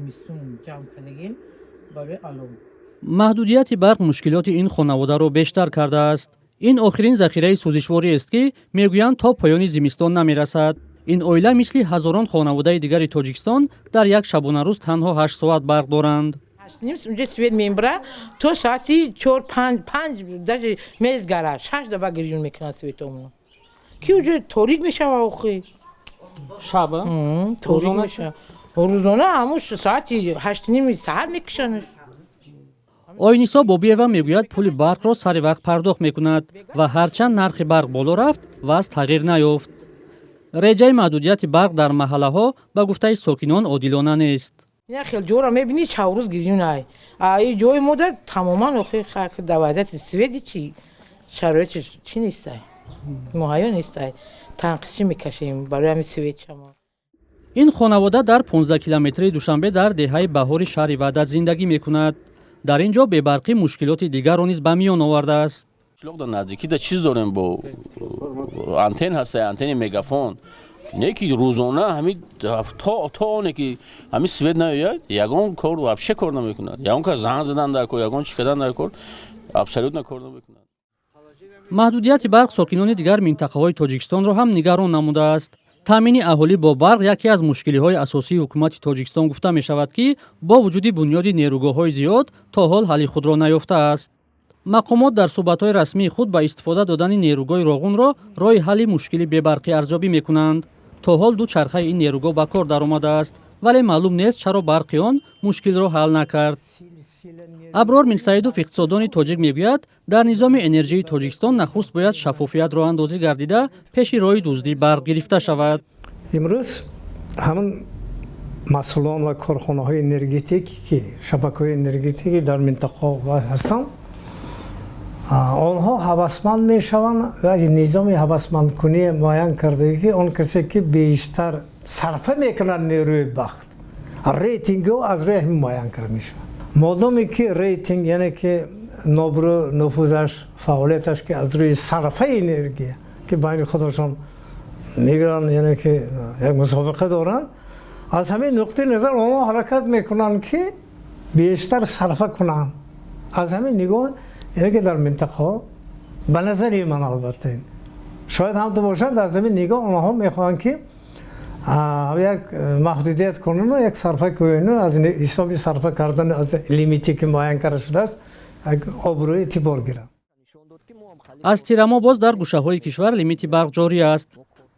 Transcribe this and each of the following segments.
زمستون جمع کردگیم برای الان. محدودیت برق مشکلات این خانواده را بیشتر کرده است. این آخرین ذخیره سوزشواری است که میگویند تا پایان زمستان نمیرسد. این اویله مثل هزاران خانواده دیگر تاجیکستان در یک شبانه روز تنها 8 ساعت برق دارند. اونجا سوید میبره تو ساعتی 4 5 در میزگره 6 دفعه گریون میکنه سوید اونو کی اونجا تاریک میشه آخه شب تاریک میشه روزانه هموش ساعتی 8 نیم ساعت میکشنش. آینیسا بابیева میگوید پول برق را سر وقت پرداخت میکند و هرچند نرخ برق بالا رفت وضع تغییر نیافت. رجای محدودیت برق در محله ها به گفته ساکنان عادلانه نیست. نه خیلی جورا میبینی چه روز گریون ای جای مدت تماما آخه خاک دوازده سویدی چی شرایط چی نیست مهیا نیست تنقیشی میکشیم برای همین سوید شما. این خانواده در 15 کیلومتری دوشنبه در دهه بهار شهر وحدت زندگی میکند. در اینجا به برقی مشکلات دیگر را نیز به میان آورده است. نزدیکی در چیز داریم با آنتن هست آنتن مگافون نه که روزانه همین تا اونه که همین سوید نیاید یگان کار وابشه کار نمیکند یگان که زنگ زدن در کار یگان چیکدن در کار ابسولوت نکار نمیکند. محدودیت برق ساکنان دیگر منطقه‌های تاجیکستان را هم نگران نموده است. تامین اهالی با برق یکی از مشکل‌های اساسی حکومت تاجیکستان گفته می‌شود که با وجود بنیاد نیروگاه‌های زیاد تا حال حل خود را نیافته است. مقامات در صحبت‌های رسمی خود با استفاده دادن نیروگاه راغون را راه حل مشکل بی‌برقی ارزیابی می‌کنند. تا حال دو چرخه این نیروگاه به کار درآمده است ولی معلوم نیست چرا برقی آن مشکل را حل نکرد. ابرار ملسعیدوف اقتصاددان تاجیک میگوید در نظام انرژی تاجیکستان نخست باید شفافیت راه اندازی گردیده پیش راه دزدی برق گرفته شود. امروز همون مسئولان و کارخانه‌های انرژتیکی که شبکه‌های انرژتیکی در منطقه هستند آنها هوسمند میشوند و نظام هوسمند کنی معین کرده که آن کسی که بیشتر صرفه میکنند نیروی بخت ریتینگ از راه معین کرده میشه. مادامی که ریتینگ یعنی که نبرو نفوذش فعالیتش که از روی صرفه انرژی که بین خودشان میگرن یعنی که یک مسابقه دارن از همین نقطه نظر آنها حرکت میکنن که بیشتر صرفه کنن. از همین نگاه یعنی که در منطقه به نظر من البته شاید هم تو باشد در زمین نگاه آنها میخوان که یک محدودیت کنن و یک صرفه کنن از حساب صرفه کردن از لیمیتی که معین کرده شده است آبروی اعتبار گیرند. از تیرما باز در گوشه‌های کشور لیمیت برق جاری است.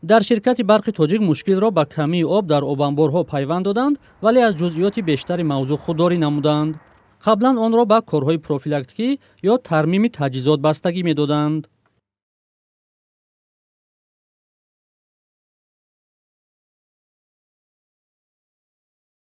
در شرکت برق تاجیک مشکل را به کمی آب در آبانبارها پیوند دادند ولی از جزئیات بیشتری موضوع خودداری نمودند. قبلا آن را به کارهای پروفیلاکتیکی یا ترمیم تجهیزات بستگی می‌دادند.